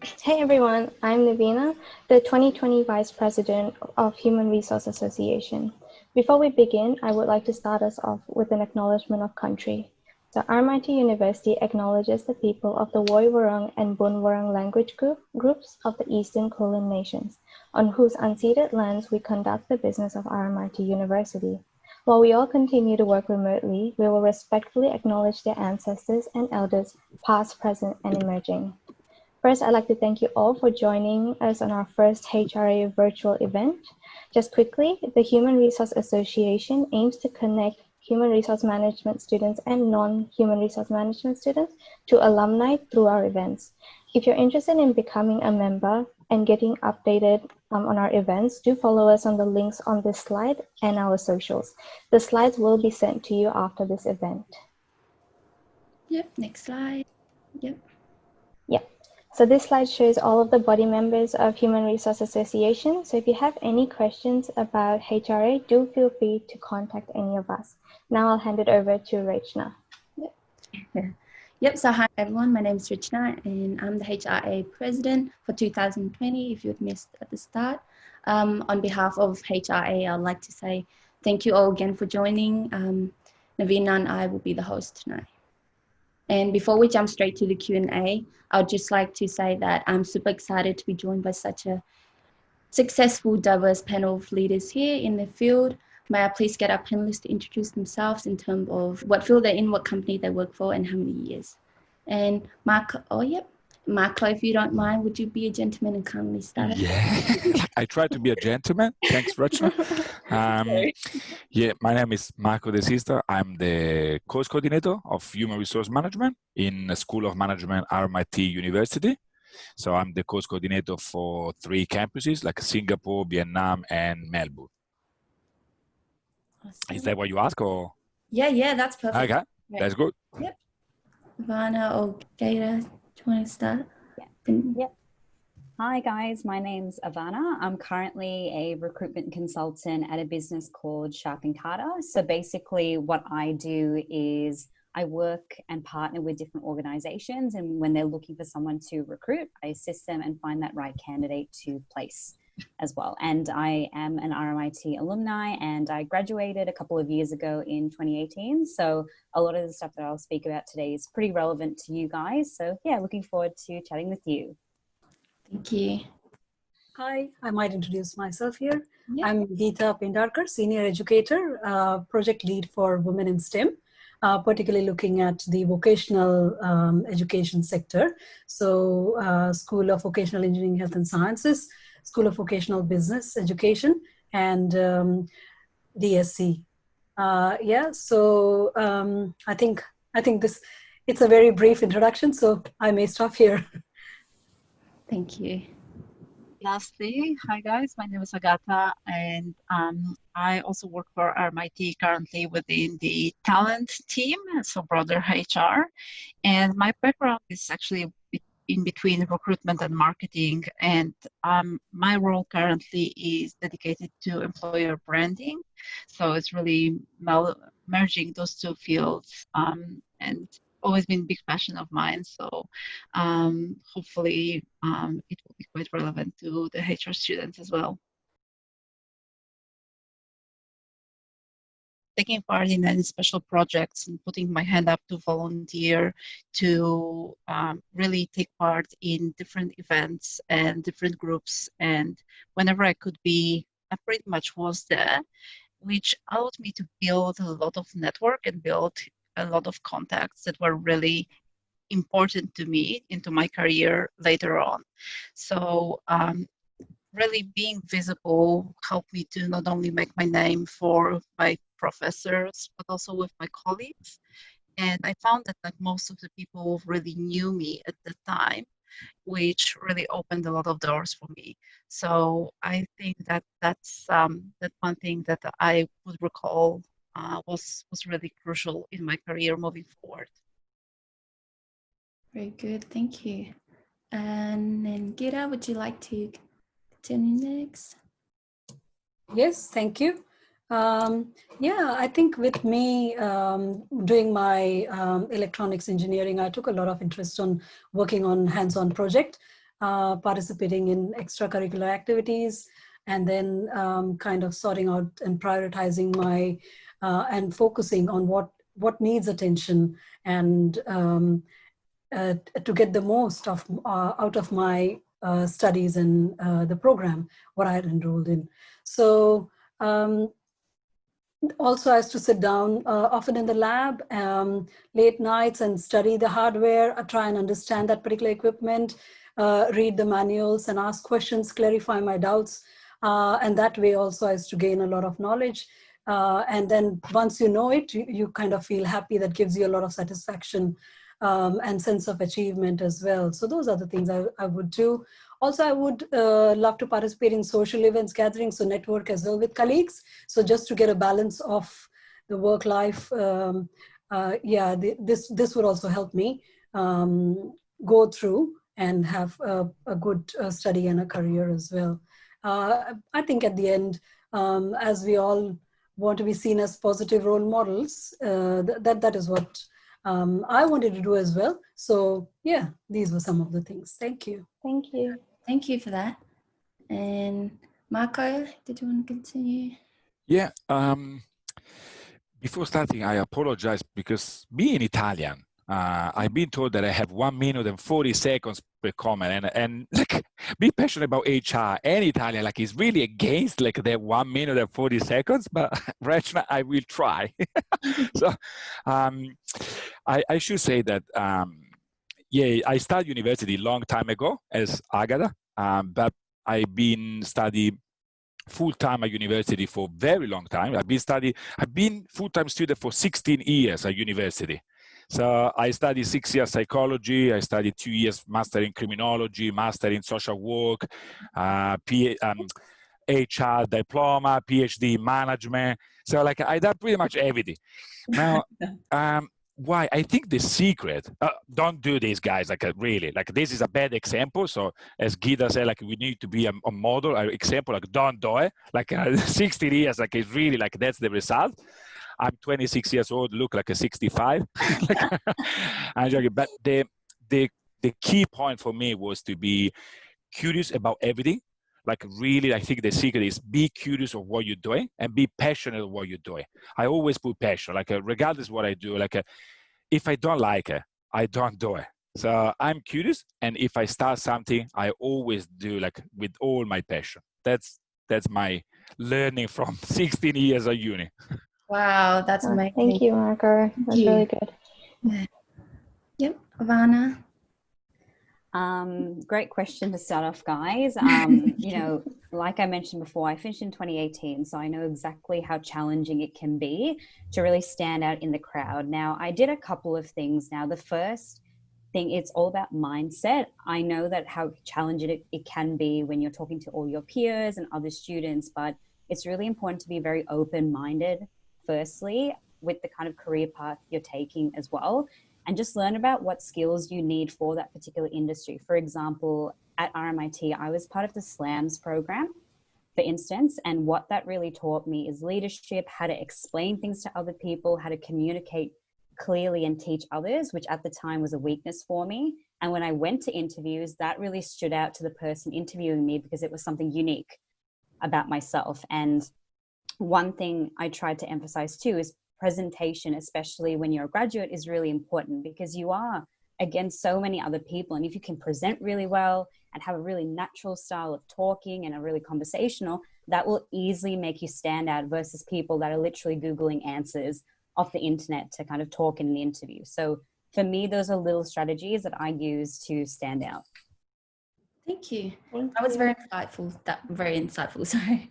Hey everyone, I'm Navina, the 2020 Vice President of Human Resource Association. Before we begin, I would like to start us off with an acknowledgement of country. So RMIT University acknowledges the people of the Woi Wurrung and Bun Wurrung language groups of the Eastern Kulin Nations, on whose unceded lands we conduct the business of RMIT University. While we all continue to work remotely, we will respectfully acknowledge their ancestors and elders, past, present, and emerging. First, I'd like to thank you all for joining us on our first HRA virtual event. Just quickly, the Human Resource Association aims to connect human resource management students and non-human resource management students to alumni through our events. If you're interested in becoming a member and getting updated on our events, do follow us on the links on this slide and our socials. The slides will be sent to you after this event. Yep, next slide. Yep. So this slide shows all of the body members of Human Resource Association. So if you have any questions about HRA, do feel free to contact any of us. Now I'll hand it over to Rachna. Yep, so hi everyone, my name is Rachna and I'm the HRA President for 2020, if you'd missed at the start. On behalf of HRA, I'd like to say thank you all again for joining. Navina and I will be the host tonight. And before we jump straight to the Q&A, I'd just like to say that I'm super excited to be joined by such a successful, diverse panel of leaders here in the field. May I please get our panelists to introduce themselves in terms of what field they're in, what company they work for, and how many years. And Marco, if you don't mind, would you be a gentleman and kindly start? Yeah, I try to be a gentleman. Thanks, Rachna. My name is Marco De Sista. I'm the course coordinator of Human Resource Management in the School of Management, RMIT University. So I'm the course coordinator for 3 campuses like Singapore, Vietnam, and Melbourne. Awesome. Is that what you ask, or? Yeah, that's perfect. Okay, Great. That's good. Yep. Ivana or Gator, do you want to start? Yep. Hi guys, my name's Ivana. I'm currently a recruitment consultant at a business called Sharp & Carter. So basically what I do is I work and partner with different organizations, and when they're looking for someone to recruit, I assist them and find that right candidate to place as well. And I am an RMIT alumni, and I graduated a couple of years ago in 2018. So a lot of the stuff that I'll speak about today is pretty relevant to you guys. So yeah, looking forward to chatting with you. Thank you. Hi, I might introduce myself here. Yeah. I'm Geeta Pindarkar, Senior Educator, Project Lead for Women in STEM, particularly looking at the vocational education sector. So School of Vocational Engineering, Health and Sciences, School of Vocational Business Education, and DSC. So I think it's a very brief introduction, so I may stop here. Thank you. Lastly, hi guys, my name is Agata, and I also work for RMIT currently within the talent team, so broader HR. And my background is actually in between recruitment and marketing, and my role currently is dedicated to employer branding. So it's really merging those 2 fields, and always been a big passion of mine. So hopefully it will be quite relevant to the HR students as well. Taking part in any special projects and putting my hand up to volunteer, to really take part in different events and different groups. And whenever I could be, I pretty much was there, which allowed me to build a lot of network and build a lot of contacts that were really important to me into my career later on. So really being visible helped me to not only make my name for my professors, but also with my colleagues. And I found that like most of the people really knew me at the time, which really opened a lot of doors for me. So I think that that's that one thing that I would recall was really crucial in my career moving forward. Very good, thank you. And then Gira, would you like to continue next? Yes, thank you. I think with me doing my electronics engineering, I took a lot of interest on working on hands-on project. participating in extracurricular activities, and then kind of sorting out and prioritizing my and focusing on what needs attention, and to get the most of out of my studies and the program what I had enrolled in. So also, I used to sit down often in the lab, late nights, and study the hardware, try and understand that particular equipment, read the manuals and ask questions, clarify my doubts. And that way also I used to gain a lot of knowledge. And then once you know it, you kind of feel happy. That gives you a lot of satisfaction and sense of achievement as well. So those are the things I would do. Also, I would love to participate in social events, gatherings, so network as well with colleagues. So just to get a balance of the work life, this would also help me go through and have a good study and a career as well. I think at the end, as we all want to be seen as positive role models, that is what I wanted to do as well. So yeah, these were some of the things. Thank you. Thank you. Thank you for that. And Marco, did you want to continue? Yeah. Before starting, I apologize because being Italian, I've been told that I have 1 minute and 40 seconds per comment, and like be passionate about HR and Italian, like it's really against like that 1 minute and 40 seconds. But Rachna, I will try. So I should say that yeah, I started university a long time ago as Agata, but I've been studying full-time at university for a very long time. I've been full-time student for 16 years at university. So I studied 6 years psychology, I studied 2 years master in criminology, master in social work, HR diploma, PhD in management. So like I done pretty much everything. Now, why I think the secret, don't do this, guys, like really, like this is a bad example. So as Gita said, like we need to be a model, an example, like don't do it. Like 16 years, like it's really like that's the result. I'm 26 years old, look like a 65. Like, I'm joking. But the key point for me was to be curious about everything. Like really, I think the secret is be curious of what you're doing and be passionate of what you're doing. I always put passion, like regardless of what I do, like if I don't like it, I don't do it. So I'm curious. And if I start something, I always do like with all my passion. That's my learning from 16 years at uni. Wow, that's amazing. Thank you, Marco. That's really good. Yeah. Yep, Ivana. Great question to start off, guys. You know, like I mentioned before, I finished in 2018, so I know exactly how challenging it can be to really stand out in the crowd. Now, I did a couple of things. Now, the first thing, it's all about mindset. I know that how challenging it can be when you're talking to all your peers and other students, but it's really important to be very open-minded, firstly, with the kind of career path you're taking as well. And just learn about what skills you need for that particular industry. For example, at RMIT, I was part of the SLAMS program, for instance, and what that really taught me is leadership, how to explain things to other people, how to communicate clearly and teach others, which at the time was a weakness for me. And when I went to interviews, that really stood out to the person interviewing me because it was something unique about myself. And one thing I tried to emphasize too is presentation, especially when you're a graduate, is really important because you are against so many other people. And if you can present really well and have a really natural style of talking and are really conversational, that will easily make you stand out versus people that are literally Googling answers off the internet to kind of talk in an interview. So for me, those are little strategies that I use to stand out. Thank you. That was very insightful. Very insightful, sorry.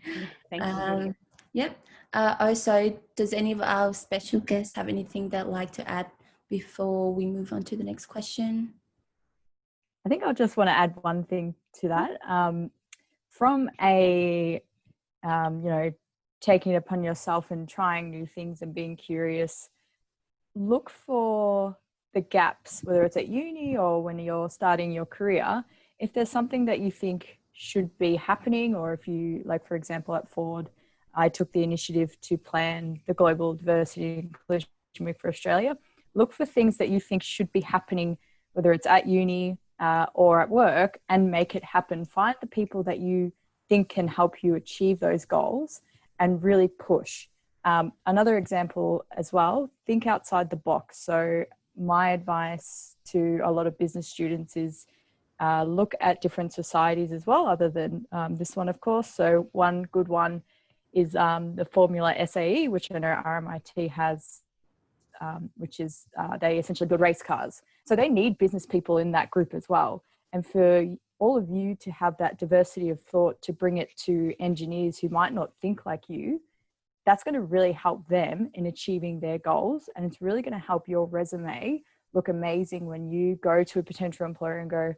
Thank you. Yep. Also, does any of our special guests have anything they'd like to add before we move on to the next question? I think I'll just want to add one thing to that. From a, you know, taking it upon yourself and trying new things and being curious, look for the gaps, whether it's at uni or when you're starting your career. If there's something that you think should be happening, or if you, like, for example, at Ford, I took the initiative to plan the Global Diversity and Inclusion Week for Australia. Look for things that you think should be happening, whether it's at uni or at work and make it happen. Find the people that you think can help you achieve those goals and really push. Another example as well, think outside the box. So my advice to a lot of business students is look at different societies as well, other than this one, of course. So one good one is the Formula SAE, which I know RMIT has, which is they essentially build race cars. So they need business people in that group as well. And for all of you to have that diversity of thought to bring it to engineers who might not think like you, that's going to really help them in achieving their goals. And it's really going to help your resume look amazing when you go to a potential employer and go,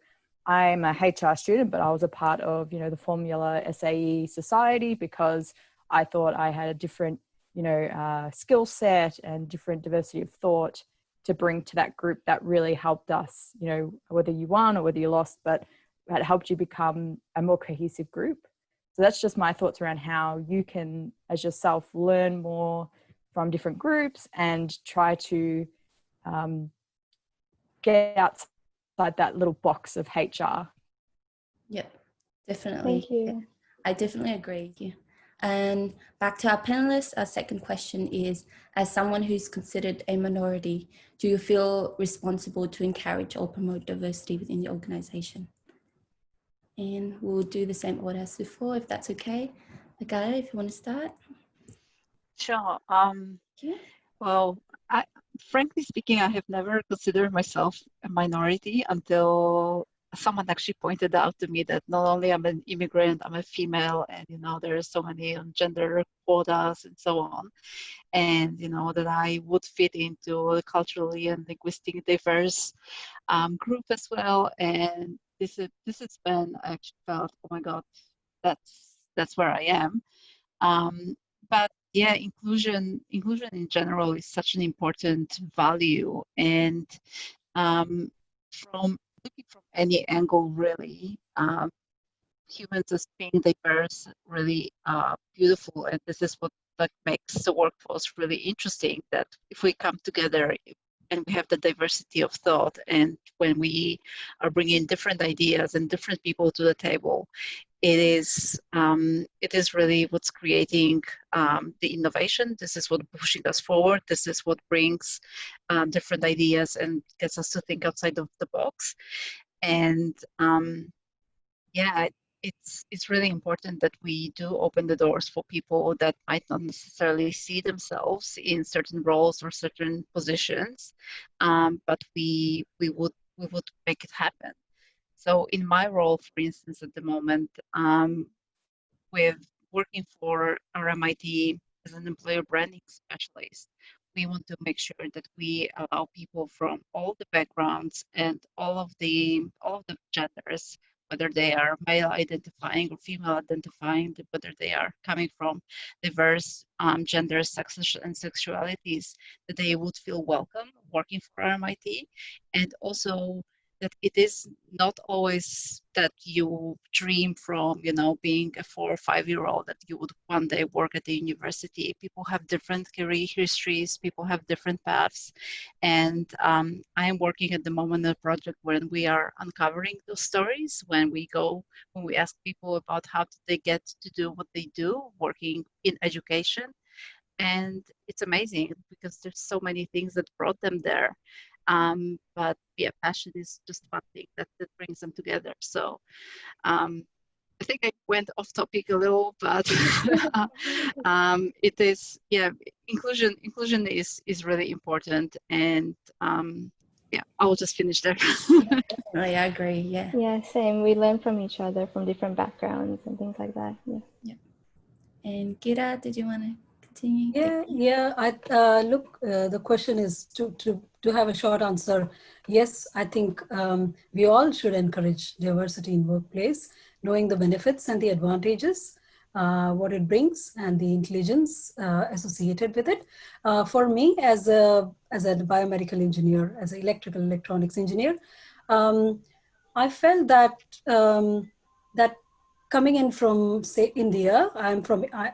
I'm a HR student, but I was a part of, the Formula SAE Society because I thought I had a different, skill set and different diversity of thought to bring to that group that really helped us, whether you won or whether you lost, but that helped you become a more cohesive group. So that's just my thoughts around how you can, as yourself, learn more from different groups and try to get outside that little box of HR. Yep, definitely. Thank you. I definitely agree with you. And back to our panelists, our second question is, as someone who's considered a minority, do you feel responsible to encourage or promote diversity within the organization? And we'll do the same order as before, if that's okay. Agata, if you want to start. Sure. Yeah. Well, frankly speaking, I have never considered myself a minority until someone actually pointed out to me that not only I'm an immigrant, I'm a female, and there are so many gender quotas and so on, and that I would fit into a culturally and linguistically diverse group as well. And this has been, I actually felt, oh my God, that's where I am. But yeah, inclusion in general is such an important value, and from looking from any angle, really, humans as being diverse, really beautiful, and this is what makes the workforce really interesting. That if we come together and we have the diversity of thought, and when we are bringing different ideas and different people to the table, it is really what's creating the innovation. This is what pushing us forward. This is what brings different ideas and gets us to think outside of the box. And yeah, it's really important that we do open the doors for people that might not necessarily see themselves in certain roles or certain positions, but we would make it happen. So in my role, for instance, at the moment, with working for RMIT as an employer branding specialist, we want to make sure that we allow people from all the backgrounds and all of the genders, whether they are male identifying or female identifying, whether they are coming from diverse genders, sexes, and sexualities, that they would feel welcome working for RMIT, and also that it is not always that you dream from, being a 4 or 5 year old, that you would one day work at the university. People have different career histories, people have different paths. And I am working at the moment on a project when we are uncovering those stories, when we ask people about how did they get to do what they do, working in education. And it's amazing because there's so many things that brought them there. But yeah, passion is just one thing that brings them together. So I think I went off topic a little, but it is, yeah, inclusion is really important. And yeah, I will just finish there. I agree, yeah. Yeah, same. We learn from each other from different backgrounds and things like that. Yeah. And Kira, did you want to continue? Yeah. Look, the question is to have a short answer. Yes, I think we all should encourage diversity in workplace, knowing the benefits and the advantages, what it brings, and the intelligence associated with it. For me, as a biomedical engineer, as an electrical electronics engineer, I felt that that coming in from, say, India, I'm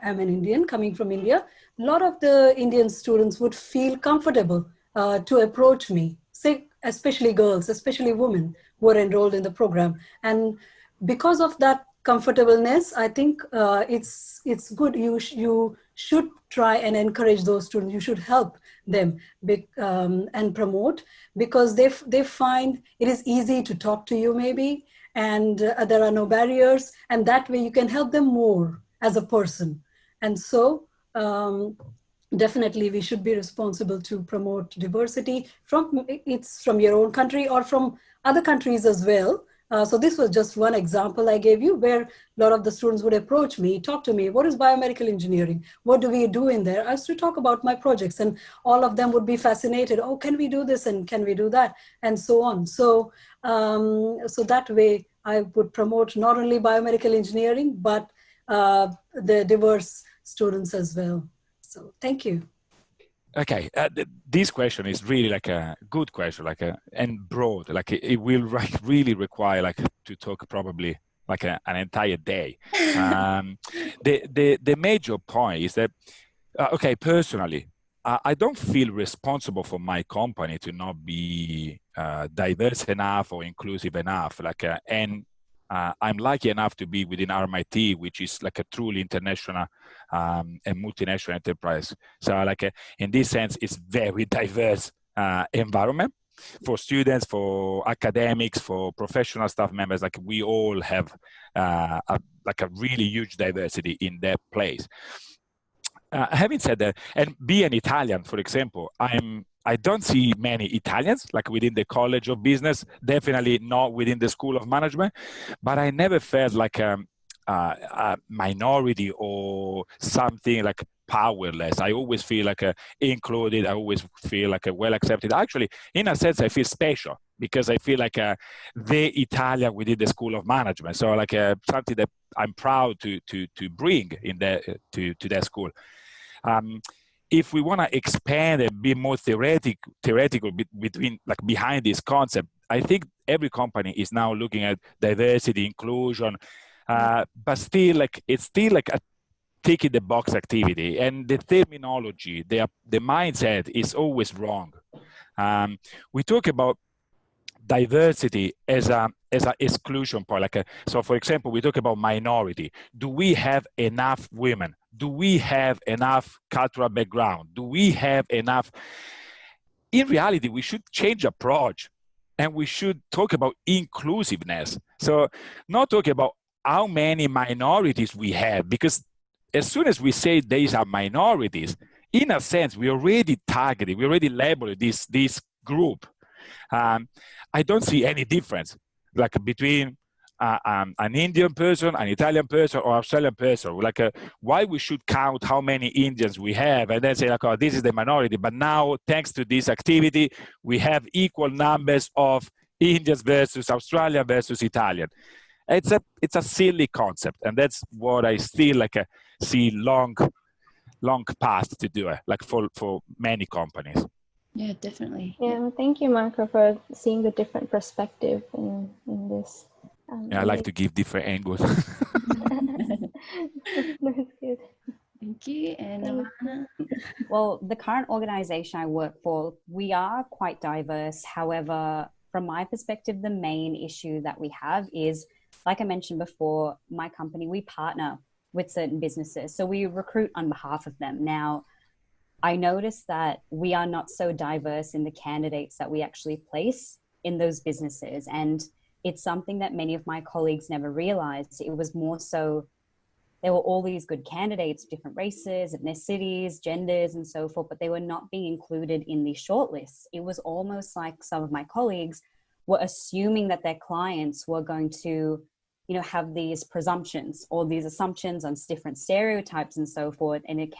an Indian coming from India. A lot of the Indian students would feel comfortable to approach me, say, especially girls, especially women who are enrolled in the program. And because of that comfortableness, I think it's good. You should try and encourage those students. You should help them and promote, because they find it is easy to talk to you maybe, and there are no barriers, and that way you can help them more as a person. And so definitely we should be responsible to promote diversity from your own country or from other countries as well. So this was just one example I gave you, where a lot of the students would approach me, talk to me, what is biomedical engineering? What do we do in there? I used to talk about my projects, and all of them would be fascinated. Oh, can we do this? And can we do that? And so on. So, so that way I would promote not only biomedical engineering, but the diverse students as well. So thank you. Okay, this question is really like a good question, like and broad. Like it will really require like to talk probably like an entire day. The major point is that okay, personally, I don't feel responsible for my company to not be diverse enough or inclusive enough. Like and I'm lucky enough to be within RMIT, which is like a truly international and multinational enterprise. So like in this sense, it's very diverse environment for students, for academics, for professional staff members. Like we all have like a really huge diversity in that place. Having said that, and be an Italian, for example, I don't see many Italians like within the College of Business, definitely not within the School of Management, but I never felt like a minority or something like powerless. I always feel like included. I always feel like well accepted. Actually, in a sense, I feel special because I feel like the Italian within the School of Management. So like something that I'm proud to bring in to that school. If we want to expand and be more theoretical between like behind this concept, I think every company is now looking at diversity, inclusion, but still like it's still like a tick in the box activity, and the terminology, the mindset is always wrong. We talk about diversity as a exclusion point. Like so, for example, we talk about minority. Do we have enough women? Do we have enough cultural background? Do we have enough? In reality, we should change approach, and we should talk about inclusiveness. So, not talk about how many minorities we have, because as soon as we say these are minorities, in a sense, we already targeted, we already labeled this group. I don't see any difference like between an Indian person, an Italian person, or Australian person. Like why we should count how many Indians we have and then say like, oh, this is the minority. But now, thanks to this activity, we have equal numbers of Indians versus Australian versus Italian. It's a silly concept, and that's what I still like see long path to do it, like for many companies. Yeah, definitely. Yeah, thank you, Marco, for seeing the different perspective in this. Yeah, I like to give different angles. That's good. Thank you. And Ivana? Well, the current organization I work for, we are quite diverse. However, from my perspective, the main issue that we have is, like I mentioned before, my company, we partner with certain businesses. So we recruit on behalf of them. Now, I noticed that we are not so diverse in the candidates that we actually place in those businesses. And it's something that many of my colleagues never realized. It was more so, there were all these good candidates, different races, ethnicities, genders, and so forth, but they were not being included in the shortlists. It was almost like some of my colleagues were assuming that their clients were going to, you know, have these presumptions or these assumptions on different stereotypes and so forth. And it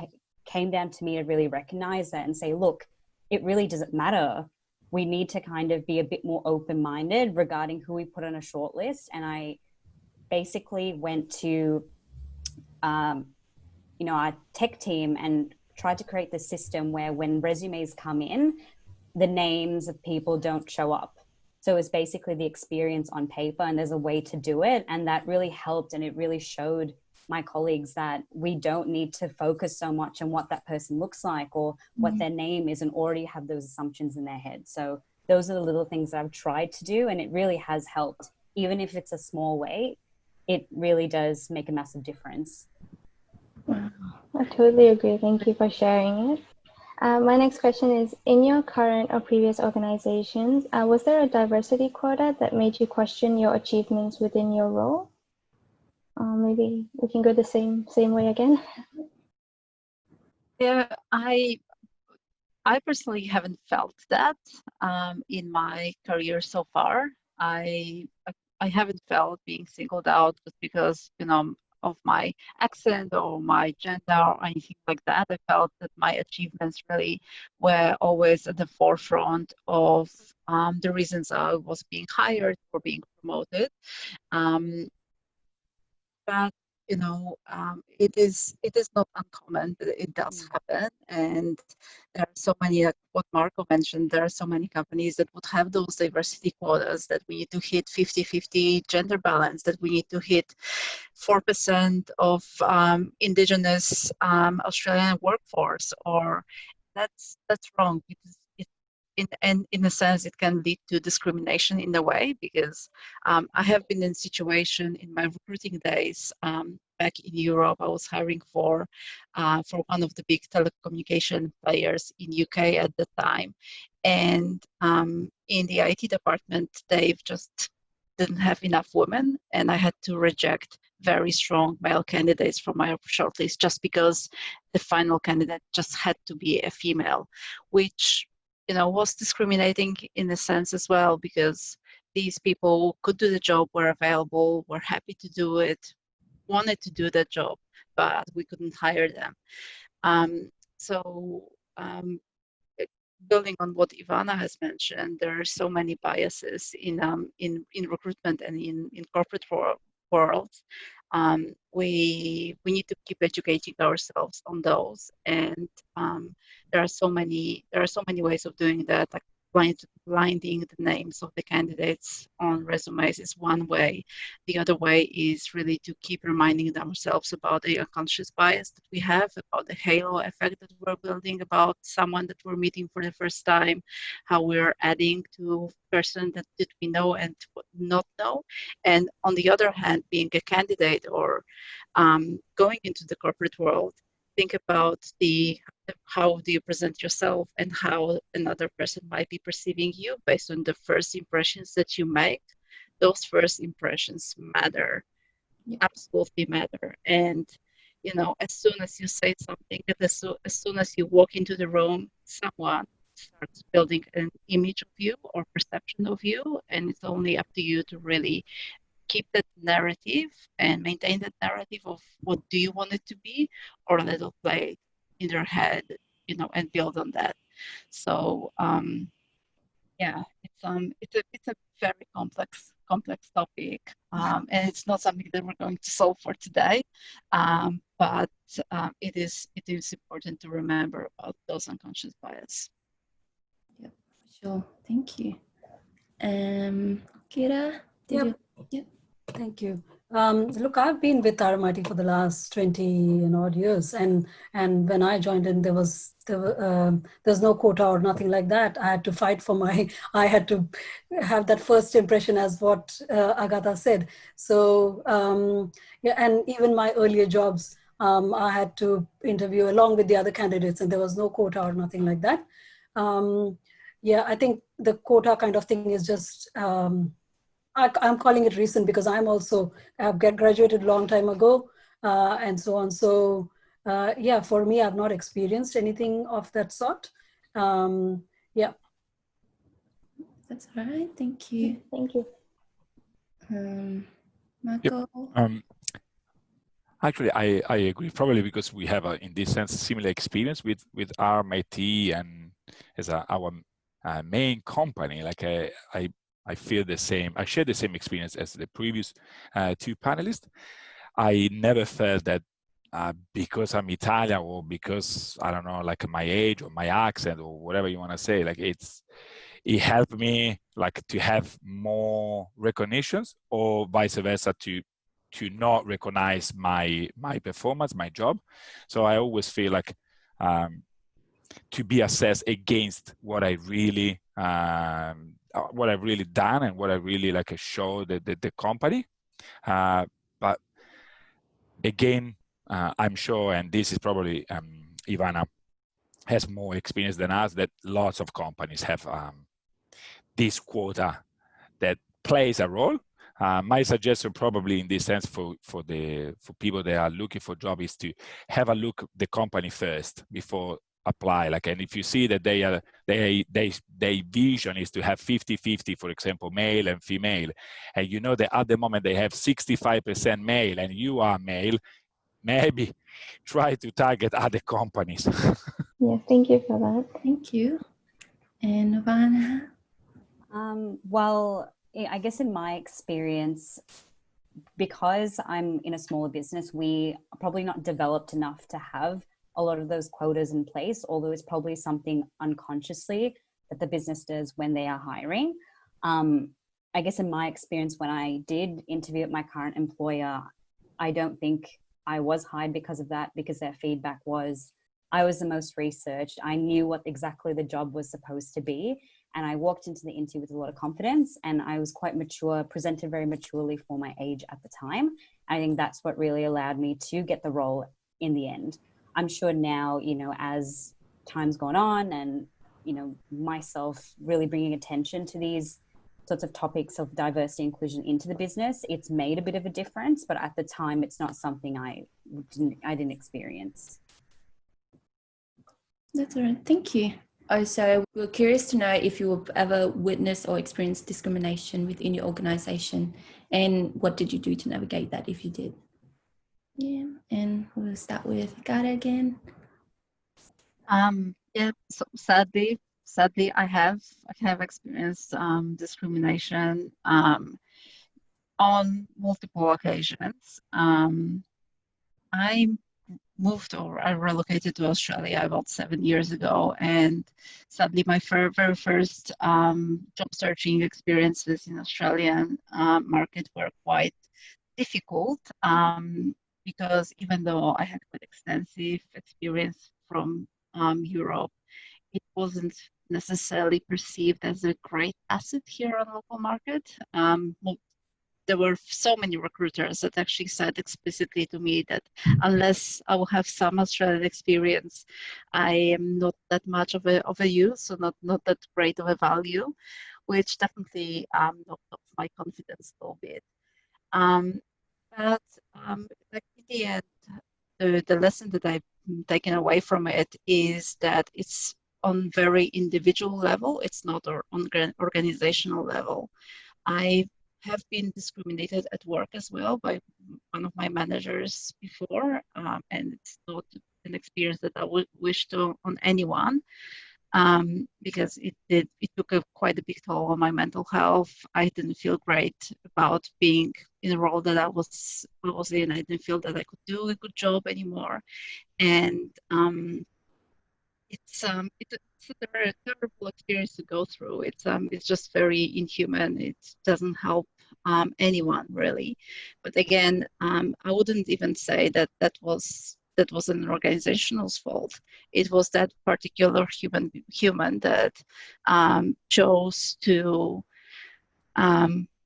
came down to me to really recognize that and say, look, it really doesn't matter. We need to kind of be a bit more open-minded regarding who we put on a short list. And I basically went to, you know, our tech team and tried to create the system where when resumes come in, the names of people don't show up. So it's basically the experience on paper, and there's a way to do it. And that really helped, and it really showed my colleagues that we don't need to focus so much on what that person looks like or what their name is and already have those assumptions in their head. So those are the little things that I've tried to do, and it really has helped. Even if it's a small way, it really does make a massive difference. I totally agree. Thank you for sharing it. My next question is, in your current or previous organizations, was there a diversity quota that made you question your achievements within your role? Maybe we can go the same way again. Yeah, I personally haven't felt that in my career so far. I haven't felt being singled out just because, you know, of my accent or my gender or anything like that. I felt that my achievements really were always at the forefront of the reasons I was being hired or being promoted. But you know, it is not uncommon that it does happen, and there are so many, like what Marco mentioned, there are so many companies that would have those diversity quotas, that we need to hit 50-50 gender balance, that we need to hit 4% of indigenous Australian workforce, or that's wrong, because in a sense it can lead to discrimination in a way, because I have been in a situation in my recruiting days back in Europe. I was hiring for one of the big telecommunication players in UK at the time, and in the IT department they've just didn't have enough women, and I had to reject very strong male candidates from my shortlist just because the final candidate just had to be a female, which, you know, was discriminating in a sense as well, because these people could do the job, were available, were happy to do it, wanted to do that job, but we couldn't hire them. So building on what Ivana has mentioned, there are so many biases in recruitment and in corporate worlds. We need to keep educating ourselves on those, and there are so many ways of doing that. Like blinding the names of the candidates on resumes is one way. The other way is really to keep reminding ourselves about the unconscious bias that we have, about the halo effect that we're building about someone that we're meeting for the first time, how we're adding to a person that we know and not know. And on the other hand, being a candidate or going into the corporate world, think about how do you present yourself and how another person might be perceiving you based on the first impressions that you make. Those first impressions matter, absolutely matter. And you know, as soon as you say something, as soon as you walk into the room, someone starts building an image of you or perception of you, and it's only up to you to really keep that narrative and maintain that narrative of what do you want it to be, or let it play in their head, you know, and build on that. So yeah, it's a very complex topic, and it's not something that we're going to solve for today, but it is important to remember about those unconscious bias. Yep, sure. Thank you. Kira, Thank you. Look, I've been with RMIT for the last 20 odd years, and when I joined in, there's no quota or nothing like that. I had to fight for I had to have that first impression, as what Agatha said. So yeah, and even my earlier jobs, I had to interview along with the other candidates, and there was no quota or nothing like that. Yeah, I think the quota kind of thing is just. I'm calling it recent because I've graduated a long time ago, and so on. So yeah, for me, I've not experienced anything of that sort. Yeah. That's all right. Thank you. Thank you. Marco? Yep. Actually, I agree, probably because we have, in this sense, similar experience with RMIT and as our main company. Like I feel the same. I share the same experience as the previous two panelists. I never felt that because I'm Italian or because, I don't know, like my age or my accent or whatever you want to say, like it helped me like to have more recognitions, or vice versa, to not recognize my performance, my job. So I always feel like to be assessed against what I really done and what I really like show the company. But again, I'm sure, and this is probably Ivana has more experience than us, that lots of companies have this quota that plays a role. My suggestion probably in this sense for people that are looking for job is to have a look the company first before apply. Like, and if you see that their vision is to have 50-50, for example, male and female, and you know that at the moment they have 65% male and you are male, maybe try to target other companies. Yeah, thank you for that. Thank you. And Ivana? Well, I guess in my experience, because I'm in a smaller business, we are probably not developed enough to have a lot of those quotas in place, although it's probably something unconsciously that the business does when they are hiring. I guess in my experience, when I did interview at my current employer, I don't think I was hired because of that, because their feedback was I was the most researched. I knew what exactly the job was supposed to be. And I walked into the interview with a lot of confidence, and I was quite mature, presented very maturely for my age at the time. I think that's what really allowed me to get the role in the end. I'm sure now, you know, as time's gone on and, you know, myself really bringing attention to these sorts of topics of diversity inclusion into the business, it's made a bit of a difference, but at the time it's not something I didn't experience. That's all right. Thank you. Also, we're curious to know if you've ever witnessed or experienced discrimination within your organization, and what did you do to navigate that if you did? Yeah, and we'll start with Gara again. Yeah, so sadly, I have experienced discrimination on multiple occasions. I moved, or I relocated to Australia about 7 years ago, and sadly my very first job searching experiences in Australian market were quite difficult, because even though I had quite extensive experience from Europe, it wasn't necessarily perceived as a great asset here on the local market. There were so many recruiters that actually said explicitly to me that unless I will have some Australian experience, I am not that much of a use, so not that great of a value, which definitely knocked off my confidence a little bit. But like in the end, the lesson that I've taken away from it is that it's on very individual level. It's not on organizational level. I have been discriminated at work as well by one of my managers before, and it's not an experience that I would wish to on anyone. Because it took quite a big toll on my mental health. I didn't feel great about being in a role that I was in. I didn't feel that I could do a good job anymore, and it's a very terrible experience to go through. It's just very inhuman. It doesn't help anyone really. But again, I wouldn't even say that was an organizational's fault. It was that particular human that chose to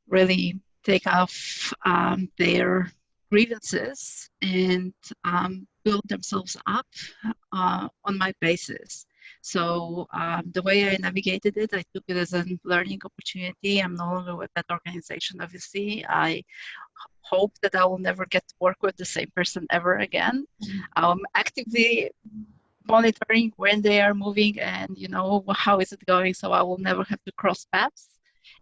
really take off their grievances and build themselves up on my basis. So the way I navigated it, I took it as a learning opportunity. I'm no longer with that organization, obviously. I hope that I will never get to work with the same person ever again. I'm actively monitoring when they are moving and, you know, how is it going, so I will never have to cross paths.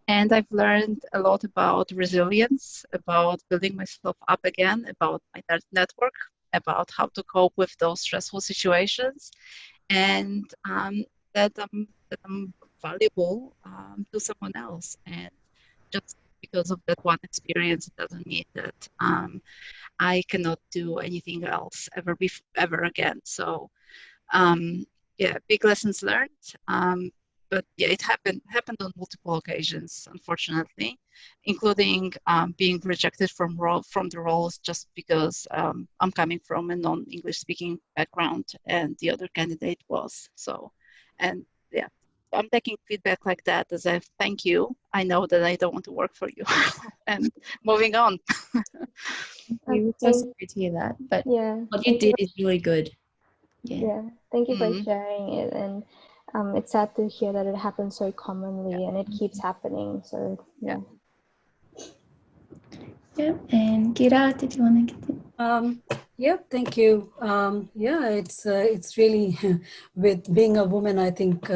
And I've learned a lot about resilience, about building myself up again, about my network, about how to cope with those stressful situations, and that I'm valuable to someone else. And just because of that one experience, it doesn't mean that I cannot do anything else ever again. So yeah, big lessons learned. but yeah, it happened on multiple occasions, unfortunately, including being rejected from the roles just because I'm coming from a non-English speaking background and the other candidate was. So, and yeah, I'm taking feedback like that as a thank you. I know that I don't want to work for you, and moving on. We were so sorry to hear that, but Yeah, what you did is really good. Yeah, thank you for sharing it. And it's sad to hear that it happens so commonly and it keeps happening. So, yeah. Yeah, and Kira, did you want to get it? Yeah, thank you. Yeah, it's really with being a woman. I think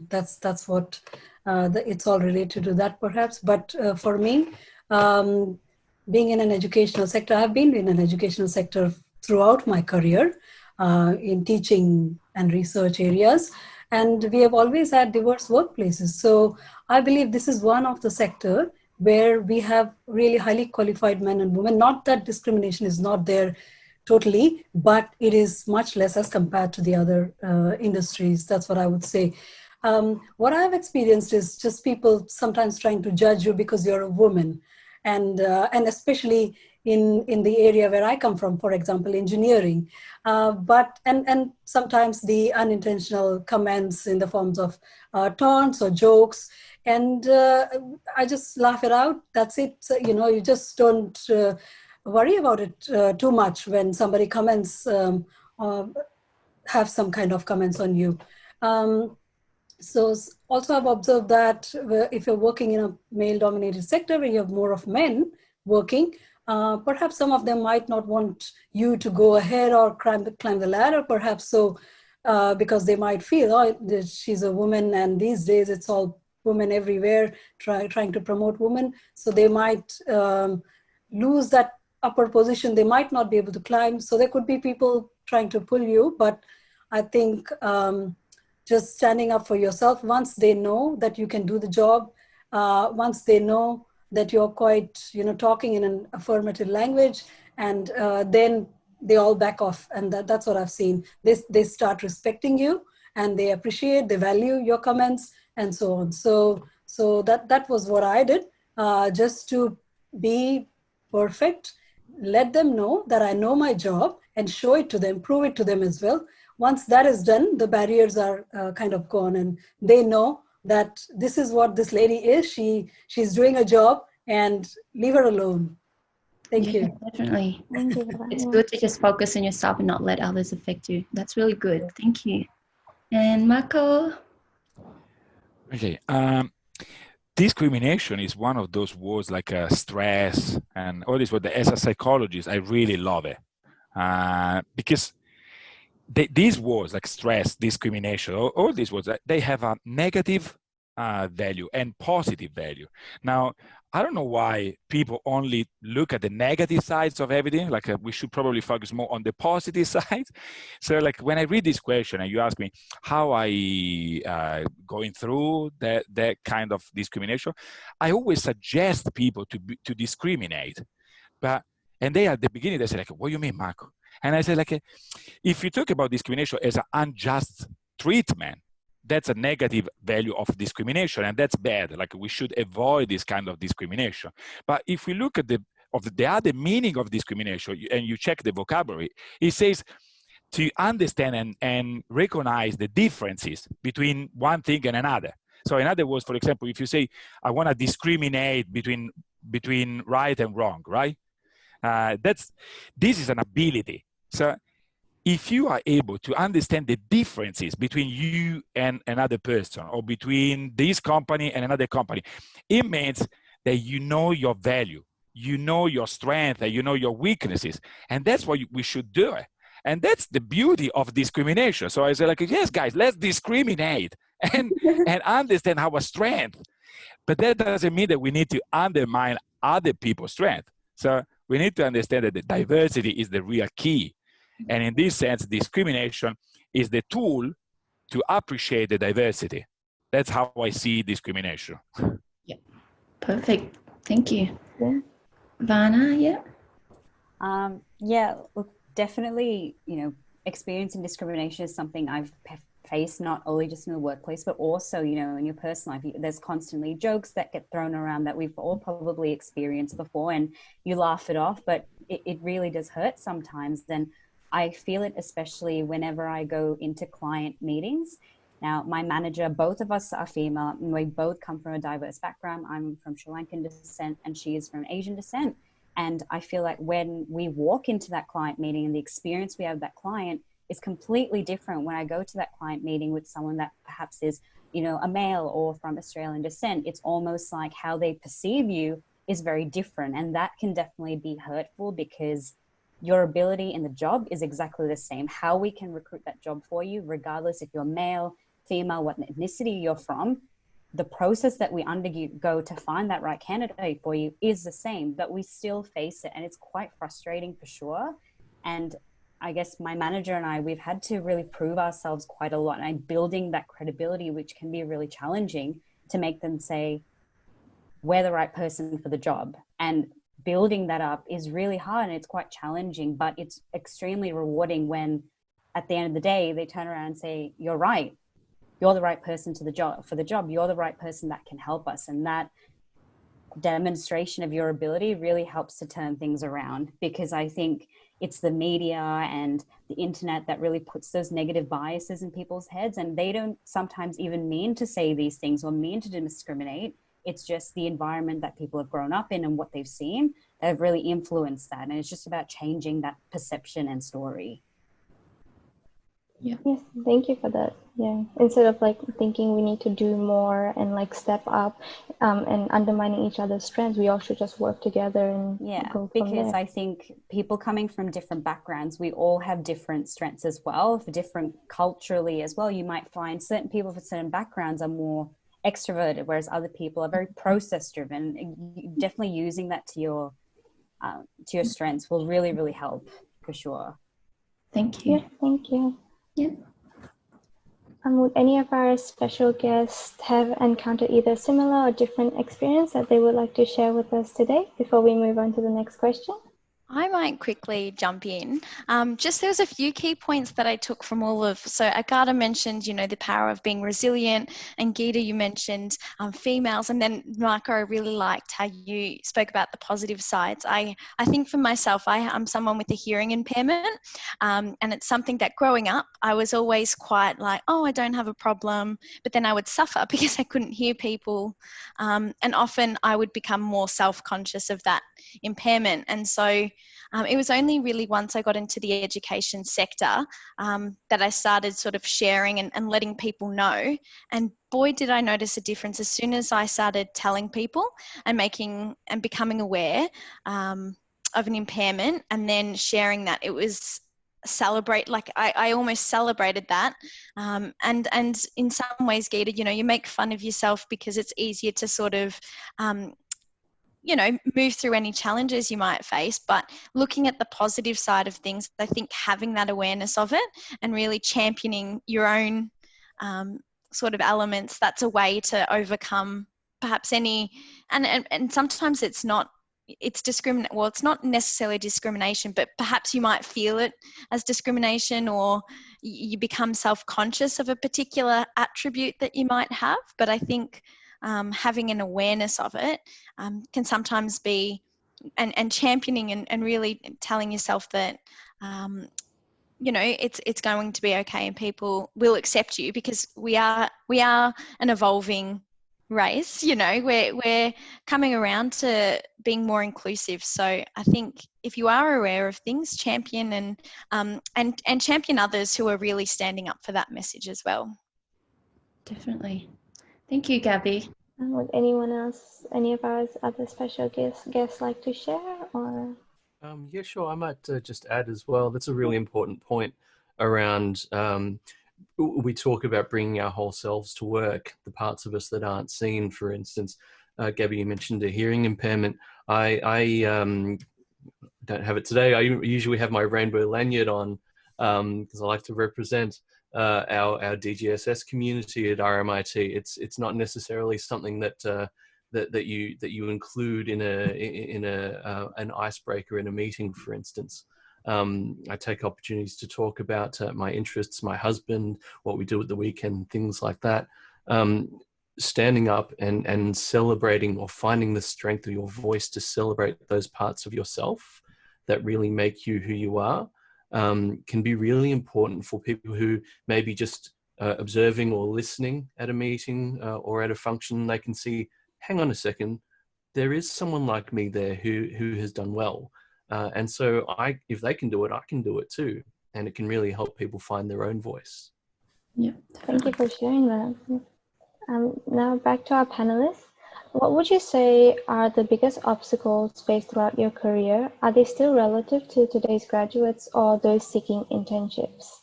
that's what it's all related to that, perhaps. But for me, being in an educational sector, I've been in an educational sector throughout my career in teaching and research areas, and we have always had diverse workplaces. So I believe this is one of the sector where we have really highly qualified men and women. Not that discrimination is not there totally, but it is much less as compared to the other industries. That's what I would say. What I've experienced is just people sometimes trying to judge you because you're a woman, and especially in the area where I come from, for example, engineering. But sometimes the unintentional comments in the forms of taunts or jokes, and I just laugh it out. That's it. You just don't worry about it too much when somebody comments, have some kind of comments on you. So also I've observed that if you're working in a male-dominated sector where you have more of men working, perhaps some of them might not want you to go ahead or climb the ladder, perhaps so, because they might feel, oh, she's a woman, and these days it's all women everywhere trying to promote women. So they might lose that upper position. They might not be able to climb. So there could be people trying to pull you, but I think just standing up for yourself, once they know that you can do the job, once they know that you're quite, talking in an affirmative language, and then they all back off. And that's what I've seen. They start respecting you, and they appreciate, they value your comments, and so on. So that was what I did, just to be perfect, let them know that I know my job, and show it to them, prove it to them as well. Once that is done, the barriers are kind of gone, and they know that this is what this lady is. She's doing a job, and leave her alone. Thank you. Definitely. Thank you for that. It's good to just focus on yourself and not let others affect you. That's really good. Thank you. And Marco? Okay. Discrimination is one of those words like stress and all this. But as a psychologist, I really love it because these words like stress, discrimination, all these words, they have a negative value and positive value. Now, I don't know why people only look at the negative sides of everything. Like we should probably focus more on the positive side. So like when I read this question and you ask me how I going through that kind of discrimination, I always suggest people to discriminate. And they at the beginning, they say like, what do you mean, Marco? And I say like, if you talk about discrimination as an unjust treatment, that's a negative value of discrimination, and that's bad. Like we should avoid this kind of discrimination. But if we look at the other meaning of discrimination and you check the vocabulary, it says to understand and recognize the differences between one thing and another. So in other words, for example, if you say, I want to discriminate between right and wrong, right? This is an ability. So if you are able to understand the differences between you and another person, or between this company and another company, it means that you know your value, you know your strength, and you know your weaknesses. And that's what we should do. And that's the beauty of discrimination. So I say like, yes, guys, let's discriminate and understand our strength. But that doesn't mean that we need to undermine other people's strength. So we need to understand that the diversity is the real key. And in this sense, discrimination is the tool to appreciate the diversity. That's how I see discrimination. Yeah, perfect. Thank you. Yeah. Vana, Yeah, look, definitely, experiencing discrimination is something I've face, not only just in the workplace, but also, you know, in your personal life. There's constantly jokes that get thrown around that we've all probably experienced before, and you laugh it off, but it really does hurt sometimes. And I feel it especially whenever I go into client meetings. Now, my manager, both of us are female, and we both come from a diverse background. I'm from Sri Lankan descent, and she is from Asian descent. And I feel like when we walk into that client meeting and the experience we have with that client is completely different when I go to that client meeting with someone that perhaps is, you know, a male or from Australian descent. It's almost like how they perceive you is very different. And that can definitely be hurtful because your ability in the job is exactly the same. How we can recruit that job for you, regardless if you're male, female, what ethnicity you're from, the process that we undergo to find that right candidate for you is the same, but we still face it. And it's quite frustrating for sure. And I guess my manager and I, we've had to really prove ourselves quite a lot, and building that credibility, which can be really challenging to make them say, we're the right person for the job. And building that up is really hard and it's quite challenging, but it's extremely rewarding when at the end of the day, they turn around and say, you're right. You're the right person to the job for the job. You're the right person that can help us. And that demonstration of your ability really helps to turn things around, because I think it's the media and the internet that really puts those negative biases in people's heads, and they don't sometimes even mean to say these things or mean to discriminate. It's just the environment that people have grown up in and what they've seen that have really influenced that. And it's just about changing that perception and story. Yeah. Yes, thank you for that. Yeah, instead of like thinking we need to do more and like step up and undermining each other's strengths, we all should just work together and go from because there. I think people coming from different backgrounds, we all have different strengths as well, for different culturally as well. You might find certain people from certain backgrounds are more extroverted, whereas other people are very process driven. Definitely using that to your strengths will really, really help for sure. Thank you. Yeah, thank you. Yeah. Would any of our special guests have encountered either similar or different experience that they would like to share with us today before we move on to the next question? I might quickly jump in. Just there was a few key points that I took from all of, so Agata mentioned, you know, the power of being resilient, and Gita, you mentioned females, and then Marco, I really liked how you spoke about the positive sides. I think for myself, I'm someone with a hearing impairment, and it's something that growing up, I was always quite like, oh, I don't have a problem, but then I would suffer because I couldn't hear people, and often I would become more self-conscious of that impairment. And so it was only really once I got into the education sector that I started sort of sharing and letting people know. And boy, did I notice a difference as soon as I started telling people and becoming aware of an impairment, and then sharing that. It was I almost celebrated that, and in some ways, Gita, you know, you make fun of yourself because it's easier to sort of you know, move through any challenges you might face. But looking at the positive side of things, I think having that awareness of it and really championing your own sort of elements, that's a way to overcome perhaps any, and sometimes it's not, it's well, it's not necessarily discrimination, but perhaps you might feel it as discrimination, or you become self-conscious of a particular attribute that you might have. But I think having an awareness of it can sometimes be, and championing and really telling yourself that you know, it's going to be okay, and people will accept you, because we are an evolving race. You know, we're coming around to being more inclusive. So I think if you are aware of things, champion and champion others who are really standing up for that message as well. Definitely. Thank you, Gabby. Would anyone else, any of our other special guests like to share? Or yeah, sure. I might just add as well. That's a really important point around. We talk about bringing our whole selves to work. The parts of us that aren't seen, for instance, Gabby, you mentioned a hearing impairment. I don't have it today. I usually have my rainbow lanyard on because I like to represent our DGSS community at RMIT. It's not necessarily something that you include in an icebreaker in a meeting, for instance. I take opportunities to talk about my interests, my husband, what we do at the weekend, things like that. Standing up and celebrating, or finding the strength of your voice to celebrate those parts of yourself that really make you who you are, can be really important for people who may be just observing or listening at a meeting or at a function. They can see, hang on a second, there is someone like me there who has done well. And so if they can do it, I can do it too. And it can really help people find their own voice. Yeah. Thank you for sharing that. Now back to our panelists. What would you say are the biggest obstacles faced throughout your career? Are they still relative to today's graduates or those seeking internships?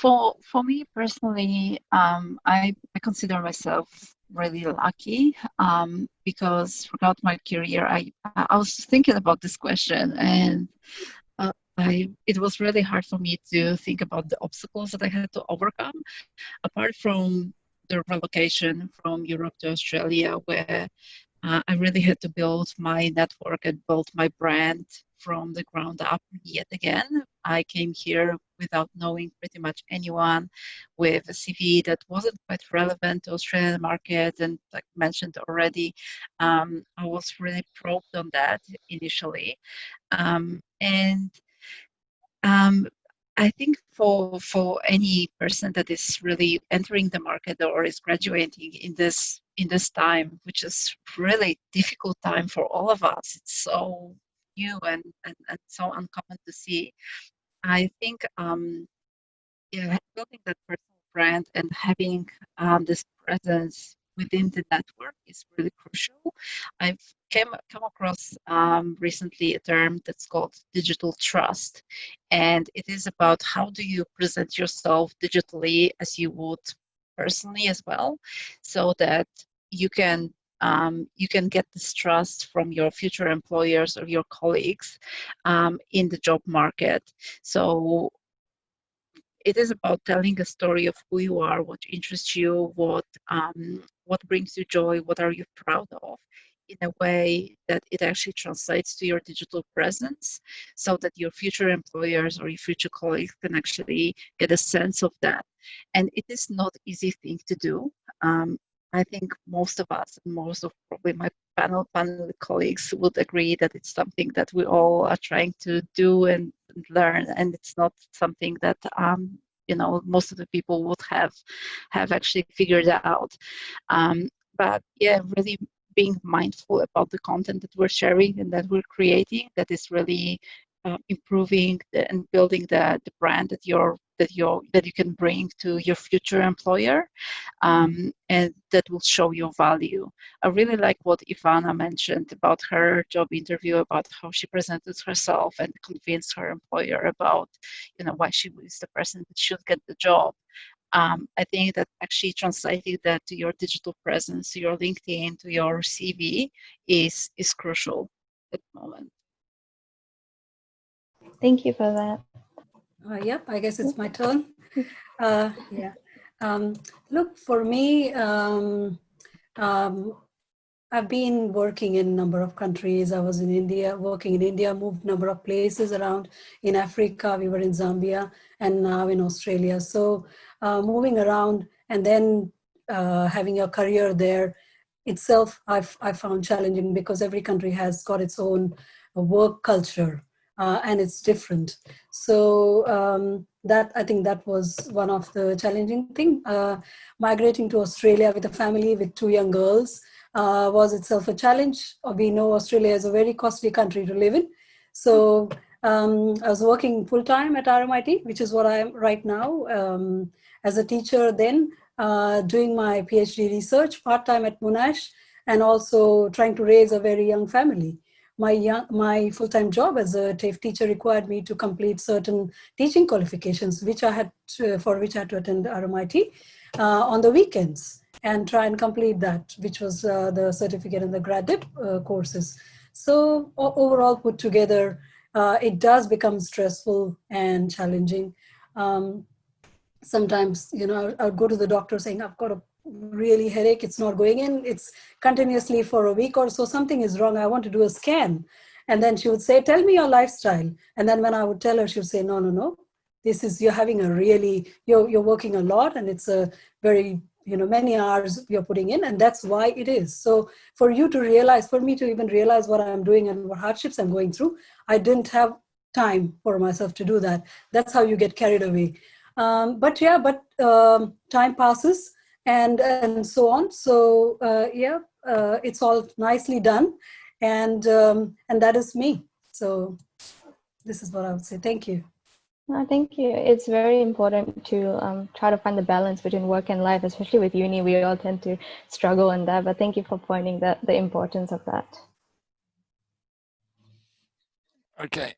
Well, for me personally, I consider myself really lucky because throughout my career, I was thinking about this question, and it was really hard for me to think about the obstacles that I had to overcome, apart from the relocation from Europe to Australia, where I really had to build my network and build my brand from the ground up yet again. I came here without knowing pretty much anyone, with a CV that wasn't quite relevant to Australian market. And like mentioned already, I was really probed on that initially. I think for any person that is really entering the market or is graduating in this time, which is really difficult time for all of us, it's so new and so uncommon to see. I think building that personal brand and having this presence within the network is really crucial. I've come across recently a term that's called digital trust, and it is about how do you present yourself digitally as you would personally as well, so that you can get this trust from your future employers or your colleagues in the job market. So it is about telling a story of who you are, what interests you, what brings you joy, what are you proud of, in a way that it actually translates to your digital presence, so that your future employers or your future colleagues can actually get a sense of that. And it is not easy thing to do. I think most of us, most of probably my panel colleagues would agree that it's something that we all are trying to do and learn, and it's not something that most of the people would have actually figured out. But yeah, really being mindful about the content that we're sharing and that we're creating, that is really improving and building the brand that you can bring to your future employer, and that will show your value. I really like what Ivana mentioned about her job interview, about how she presented herself and convinced her employer about why she was the person that should get the job. I think that actually translating that to your digital presence, to your LinkedIn, to your CV is crucial at the moment. Thank you for that. Yep, I guess it's my turn. Yeah. Look, for me, I've been working in a number of countries. I was in India, working in India, moved a number of places around. In Africa, we were in Zambia, and now in Australia. So moving around and then having a career there itself, I found challenging, because every country has got its own work culture. And it's different. So that, I think that was one of the challenging thing. Migrating to Australia with a family with 2 young girls was itself a challenge. We know Australia is a very costly country to live in. So I was working full-time at RMIT, which is what I am right now, as a teacher, then doing my PhD research part-time at Monash, and also trying to raise a very young family. My full-time job as a TAFE teacher required me to complete certain teaching qualifications, which I had to attend RMIT on the weekends and try and complete that, which was the certificate and the graduate courses. So overall put together, it does become stressful and challenging. Sometimes, I'll go to the doctor saying, I've got a really headache. It's not going in. It's continuously for a week or so. Something is wrong. I want to do a scan. And then she would say, tell me your lifestyle. And then when I would tell her, she would say, no, no, no. This is, you're having a really, you're working a lot, and it's a very, many hours you're putting in, and that's why it is. So for you to realize, for me to even realize what I'm doing and what hardships I'm going through, I didn't have time for myself to do that. That's how you get carried away. Time passes and so on. So it's all nicely done, and that is me. So this is what I would say. Thank you. Thank you. It's very important to try to find the balance between work and life, especially with uni. We all tend to struggle in that, but thank you for pointing the importance of that. Okay,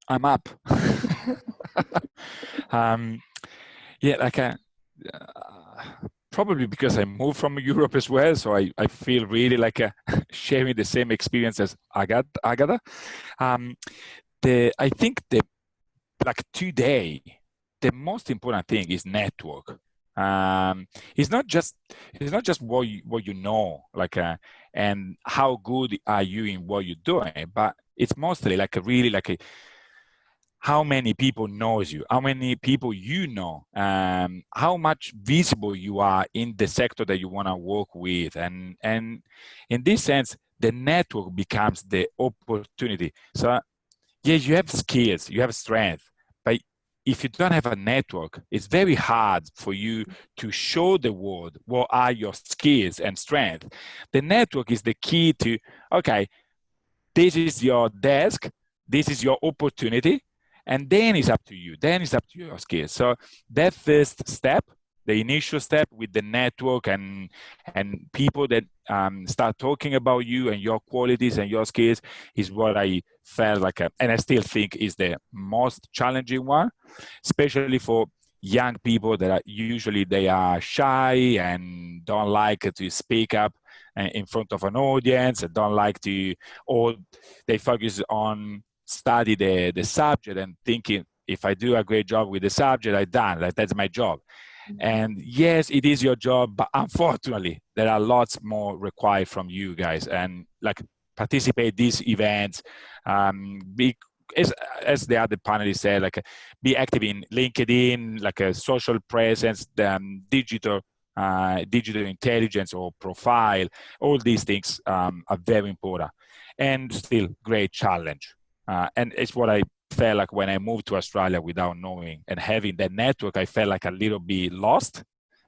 I'm up. Probably because I moved from Europe as well, so I feel really like sharing the same experience as Agata. I think today, the most important thing is network. It's not just what you know, and how good are you in what you're doing, but it's mostly how many people knows you, how many people you know, how much visible you are in the sector that you want to work with, and in this sense, the network becomes the opportunity. So yes, you have skills, you have strength, but if you don't have a network, it's very hard for you to show the world what are your skills and strength. The network is the key to, okay, this is your desk, this is your opportunity, and then it's up to you. Then it's up to your skills. So that first step, the initial step with the network and people that start talking about you and your qualities and your skills is what I felt like, and I still think is the most challenging one, especially for young people that they are shy and don't like to speak up in front of an audience, and don't like to, or they focus on study the subject and thinking, if I do a great job with the subject, I'm done. That's my job. And yes, it is your job, but unfortunately, there are lots more required from you guys. And participate these events, be as the other panelists said, be active in LinkedIn, a social presence, digital intelligence or profile. All these things are very important, and still great challenge. And it's what I felt like when I moved to Australia without knowing and having that network. I felt like a little bit lost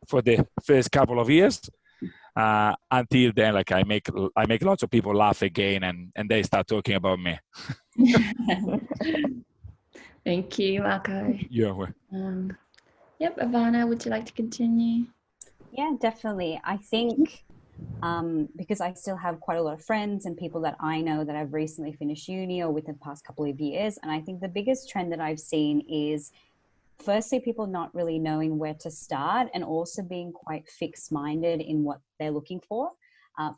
for the first couple of years. Until then, I make lots of people laugh again, and they start talking about me. Thank you, Marco. You're welcome. Yep, Ivana, would you like to continue? Yeah, definitely. I think because I still have quite a lot of friends and people that I know that have recently finished uni or within the past couple of years. And I think the biggest trend that I've seen is firstly, people not really knowing where to start, and also being quite fixed-minded in what they're looking for.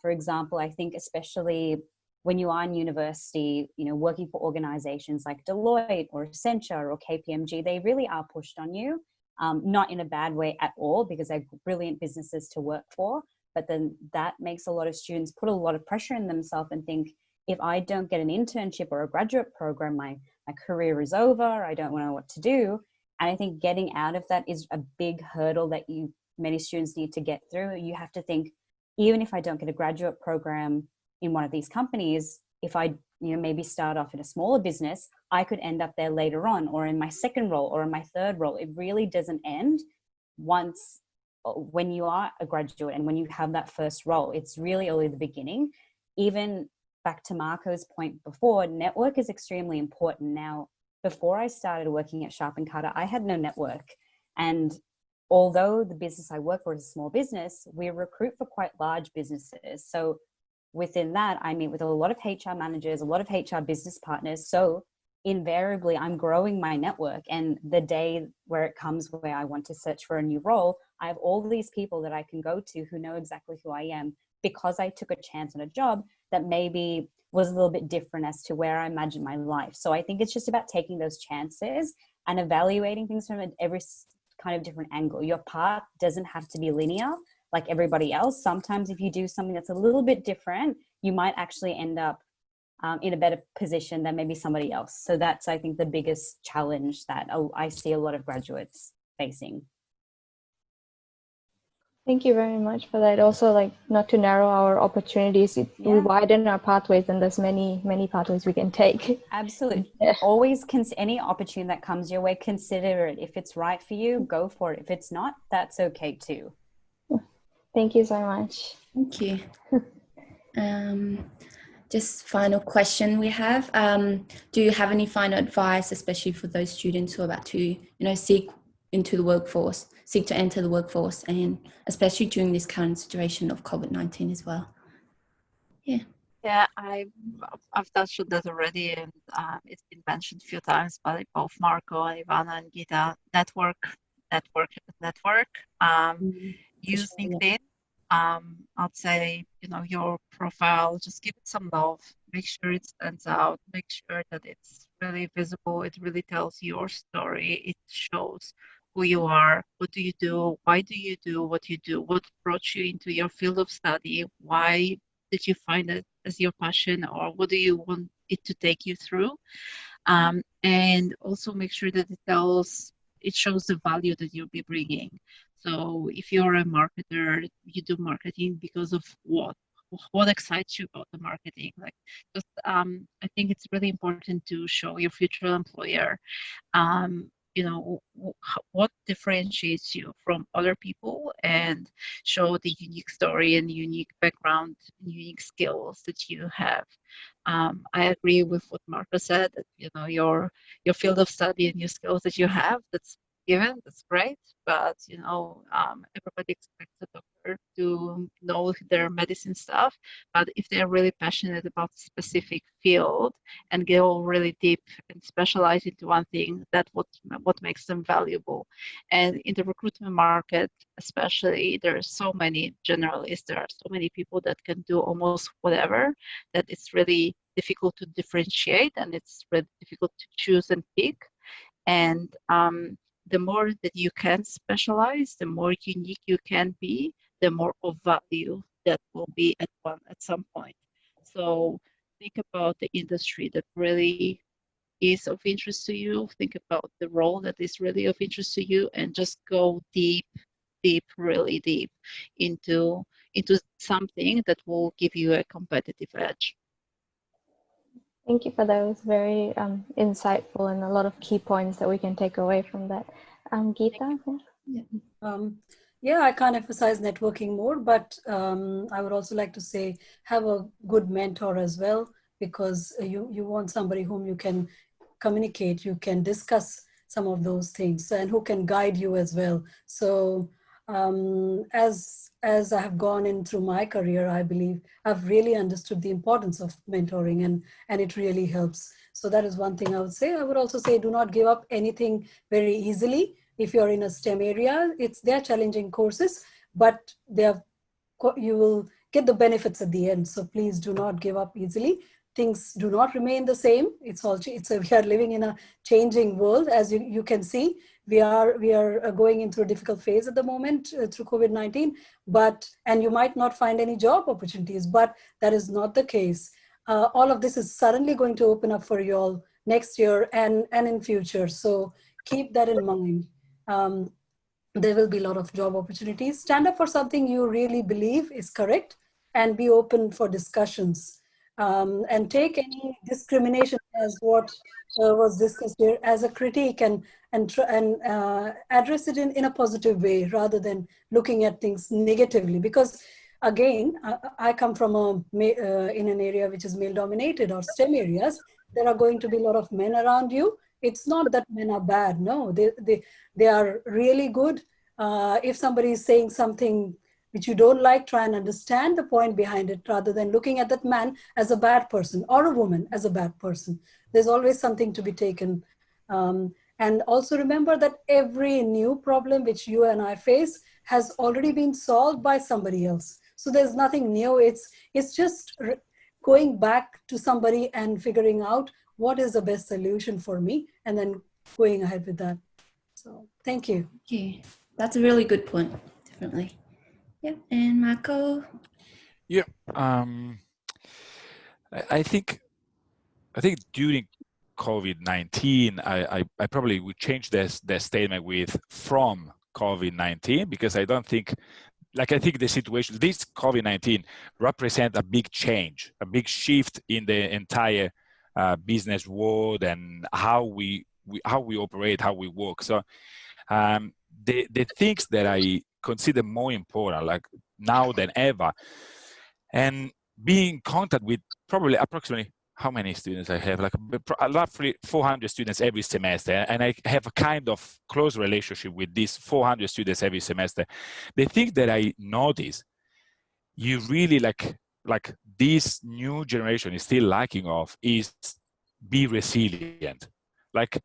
For example, I think especially when you are in university, working for organizations like Deloitte or Accenture or KPMG, they really are pushed on you, not in a bad way at all, because they're brilliant businesses to work for. But then that makes a lot of students put a lot of pressure in themselves and think, if I don't get an internship or a graduate program, my career is over. I don't know what to do. And I think getting out of that is a big hurdle that many students need to get through. You have to think, even if I don't get a graduate program in one of these companies, if I maybe start off in a smaller business, I could end up there later on, or in my second role, or in my third role. It really doesn't end when you are a graduate and when you have that first role. It's really only the beginning. Even back to Marco's point before, network is extremely important. Now, before I started working at Sharp & Carter, I had no network. And although the business I work for is a small business, we recruit for quite large businesses. So within that, I meet with a lot of HR managers, a lot of HR business partners. So invariably, I'm growing my network. And the day where it comes where I want to search for a new role, I have all these people that I can go to who know exactly who I am, because I took a chance on a job that maybe was a little bit different as to where I imagined my life. So I think it's just about taking those chances and evaluating things from every kind of different angle. Your path doesn't have to be linear. like everybody else. Sometimes if you do something that's a little bit different, you might actually end up in a better position than maybe somebody else. So that's, I think, the biggest challenge that I see a lot of graduates facing. Thank you very much for that. Also, like, not to narrow our opportunities, we widen our pathways, and there's many pathways we can take. Absolutely. Yeah. Always any opportunity that comes your way, consider it. If it's right for you, go for it. If it's not, that's okay too. Thank you so much. Thank you. Just final question we have. Do you have any final advice, especially for those students who are about to, seek into the workforce, seek to enter the workforce, and especially during this current situation of COVID-19 as well? Yeah, I've touched on that already, and it's been mentioned a few times by both Marco, Ivana, and Gita. Network. Use LinkedIn. I'd say, your profile, just give it some love. Make sure it stands out. Make sure that it's really visible. It really tells your story. It shows who you are. What do you do? Why do you do what you do? What brought you into your field of study? Why did you find it as your passion, or what do you want it to take you through? And also make sure that it shows the value that you'll be bringing. So if you're a marketer, you do marketing because of what excites you about the marketing. Like, just I think it's really important to show your future employer what differentiates you from other people, and show the unique story and unique background, unique skills that you have. I agree with what Marco said, that your field of study and your skills that you have, that's given, that's great, but everybody expects a doctor to know their medicine stuff. But if they're really passionate about a specific field and go really deep and specialize into one thing, that's what makes them valuable. And in the recruitment market especially, there are so many generalists, there are so many people that can do almost whatever, that it's really difficult to differentiate, and it's really difficult to choose and pick. And the more that you can specialize, the more unique you can be, the more of value that will be at some point. So think about the industry that really is of interest to you. Think about the role that is really of interest to you, and just go deep, really deep into something that will give you a competitive edge. Thank you for those very insightful and a lot of key points that we can take away from that. Geeta? Yeah, I can't emphasize networking more, but I would also like to say, have a good mentor as well, because you want somebody whom you can communicate, you can discuss some of those things, and who can guide you as well. So as I have gone in through my career, I believe I've really understood the importance of mentoring, and it really helps. So that is one thing I would say. I would also say, do not give up anything very easily. If you're in a STEM area, they're challenging courses, but you will get the benefits at the end. So please do not give up easily. Things do not remain the same. We are living in a changing world, as you can see. We are going into a difficult phase at the moment through COVID-19, and you might not find any job opportunities, but that is not the case. All of this is suddenly going to open up for you all next year and in future. So keep that in mind. There will be a lot of job opportunities. Stand up for something you really believe is correct, and be open for discussions. And take any discrimination as what was discussed here as a critique, and address it in a positive way, rather than looking at things negatively. Because again, I come from in an area which is male dominated, or STEM areas. There are going to be a lot of men around you. It's not that men are bad. No, they are really good. If somebody is saying something which you don't like, try and understand the point behind it, rather than looking at that man as a bad person, or a woman as a bad person. There's always something to be taken. And also remember that every new problem which you and I face has already been solved by somebody else. So there's nothing new. It's just going back to somebody and figuring out what is the best solution for me, and then going ahead with that. So thank you. Thank you. That's a really good point, definitely. Yeah, and Marco. Yeah, I think during COVID-19, I probably would change the statement with from COVID-19, because I don't think, like, I think the situation, this COVID-19 represent a big change, a big shift in the entire business world and how we operate, how we work. So the things that I consider more important, like now than ever, and being in contact with probably approximately how many students I have, like roughly 400 students every semester, and I have a kind of close relationship with these 400 students every semester. The thing that I notice, you really like this new generation is still lacking of, is be resilient. Like,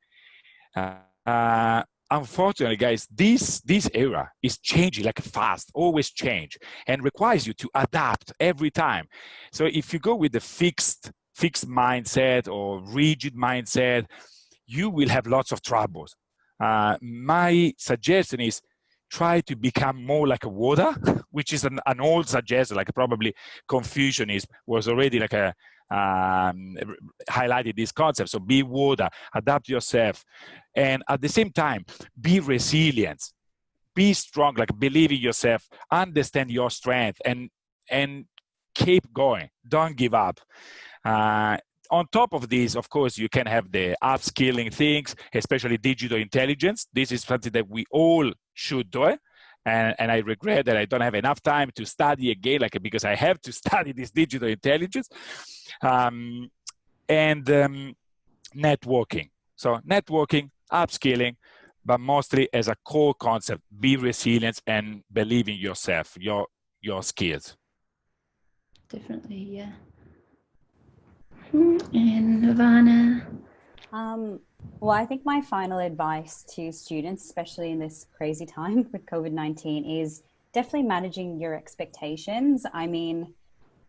unfortunately, guys, this era is changing like fast, always change, and requires you to adapt every time. So if you go with the fixed mindset or rigid mindset, you will have lots of troubles. My suggestion is try to become more like a water, which is an old suggestion, like probably Confucianism was already like a highlighted this concept. So be water, adapt yourself, and at the same time, be resilient, be strong, like believe in yourself, understand your strength, and keep going. Don't give up. On top of this, of course, you can have the upskilling things, especially digital intelligence. This is something that we all should do. And I regret that I don't have enough time to study again, like, because I have to study this digital intelligence. And networking. So networking, upskilling, but mostly as a core concept, be resilient and believe in yourself, your skills. Definitely, yeah. And Nirvana. Well, I think my final advice to students, especially in this crazy time with COVID-19, is definitely managing your expectations. I mean,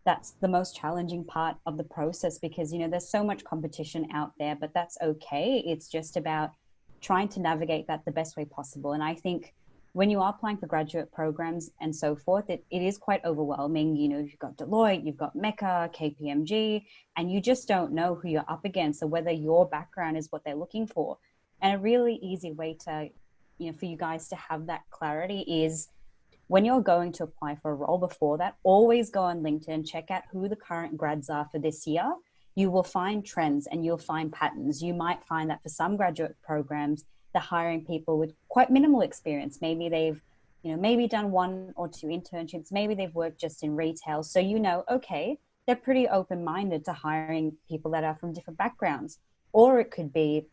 that's the most challenging part of the process because, you know, there's so much competition out there, but that's okay. It's just about trying to navigate that the best way possible. And I think when you are applying for graduate programs and so forth, it is quite overwhelming. You know, you've got Deloitte, you've got Mecca, KPMG, and you just don't know who you're up against or whether your background is what they're looking for. And a really easy way to, you know, for you guys to have that clarity is when you're going to apply for a role before that, always go on LinkedIn, check out who the current grads are for this year. You will find trends and you'll find patterns. You might find that for some graduate programs, they're hiring people with quite minimal experience. Maybe they've, you know, maybe done 1 or 2 internships. Maybe they've worked just in retail. So, you know, okay, they're pretty open-minded to hiring people that are from different backgrounds. Or it could be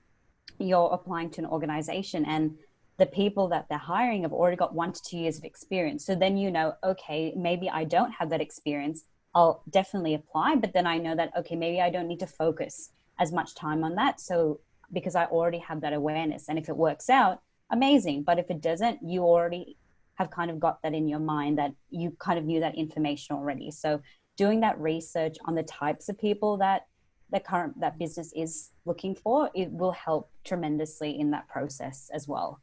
you're applying to an organization and the people that they're hiring have already got 1 to 2 years of experience. So then, you know, okay, maybe I don't have that experience. I'll definitely apply, but then I know that, okay, maybe I don't need to focus as much time on that. So because I already have that awareness, and if it works out, amazing. But if it doesn't, you already have kind of got that in your mind that you kind of knew that information already. So doing that research on the types of people that that business is looking for, it will help tremendously in that process as well.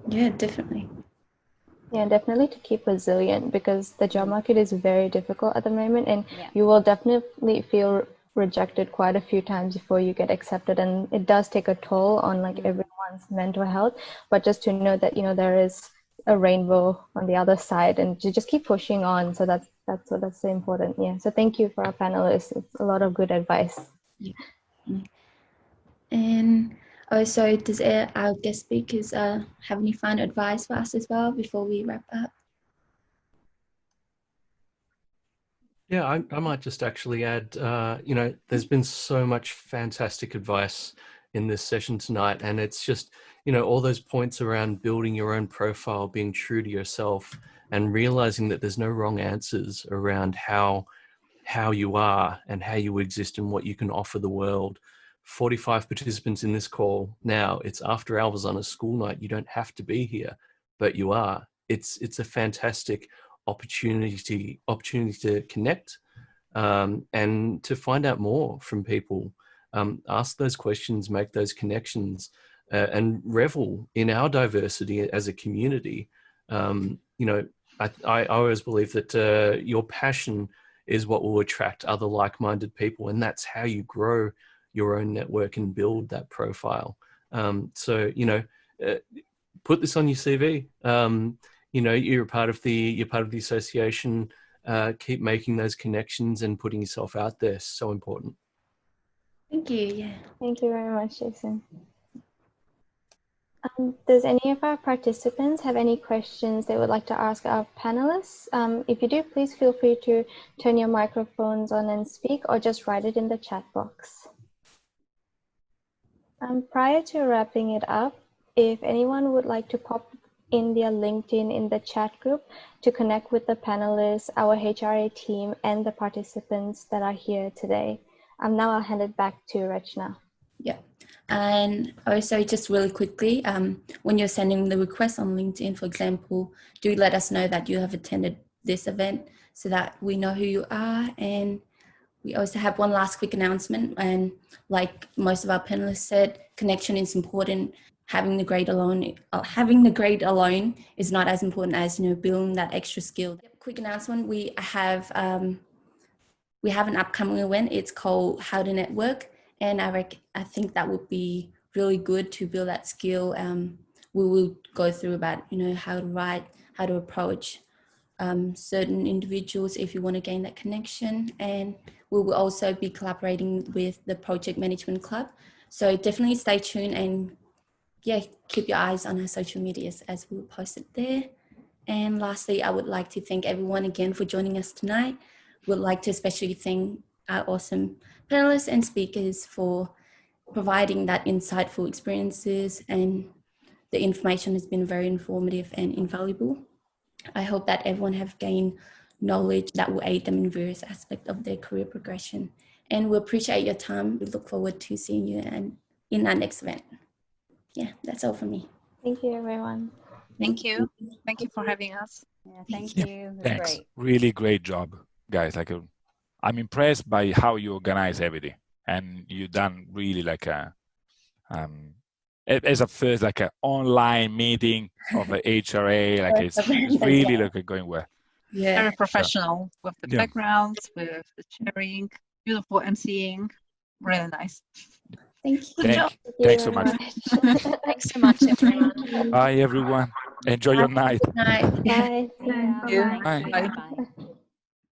Yeah, definitely. Yeah, definitely to keep resilient because the job market is very difficult at the moment, and Yeah. you will definitely feel rejected quite a few times before you get accepted, and it does take a toll on like everyone's mental health. But just to know that, you know, there is a rainbow on the other side, and to just keep pushing on. So that's so important. Yeah. So thank you for our panelists. It's a lot of good advice. Yeah. And also, does our guest speakers have any final advice for us as well before we wrap up? Yeah, I might just actually add, you know, there's been so much fantastic advice in this session tonight, and it's just, you know, all those points around building your own profile, being true to yourself, and realizing that there's no wrong answers around how you are and how you exist and what you can offer the world. 45 participants in this call now. It's after hours on a school night. You don't have to be here, but you are. It's a fantastic opportunity to connect and to find out more from people. Ask those questions, make those connections, and revel in our diversity as a community. You know, I always believe that your passion is what will attract other like-minded people, and that's how you grow your own network and build that profile. So, you know, put this on your CV. You know, you're part of the association. Keep making those connections and putting yourself out there. So important. Thank you. Yeah. Thank you very much, Jason. Does any of our participants have any questions they would like to ask our panelists? If you do, please feel free to turn your microphones on and speak, or just write it in the chat box. Prior to wrapping it up, if anyone would like to pop in their LinkedIn in the chat group to connect with the panelists, our HRA team, and the participants that are here today. Now I'll hand it back to Rachna. Yeah. And also, just really quickly, when you're sending the request on LinkedIn, for example, do let us know that you have attended this event so that we know who you are. And we also have one last quick announcement. And like most of our panelists said, connection is important. Having the grade alone is not as important as, you know, building that extra skill. Quick announcement: we have an upcoming event. It's called How to Network. And I think that would be really good to build that skill. We will go through about, you know, how to write, how to approach certain individuals if you want to gain that connection. And we will also be collaborating with the Project Management Club. So definitely stay tuned, and yeah, keep your eyes on our social medias as we will post it there. And lastly, I would like to thank everyone again for joining us tonight. Would like to especially thank our awesome panelists and speakers for providing that insightful experiences, and the information has been very informative and invaluable. I hope that everyone have gained knowledge that will aid them in various aspects of their career progression. And we appreciate your time. We look forward to seeing you in our next event. Yeah, that's all from me. Thank you, everyone. Thank you. Thank you for having us. Yeah, thank you. It was Thanks. great. Really great job, guys. Like, I'm impressed by how you organize everything, and you done really like a as a first like an online meeting of a HRA. Like it's really like going well. Yeah. Very professional with the backgrounds, with the sharing, beautiful emceeing, really nice. Thank you. Good job. Thanks so much. Thanks so much, everyone. Bye, everyone. Enjoy your night. Good night. Bye. Thank you. Bye. Bye.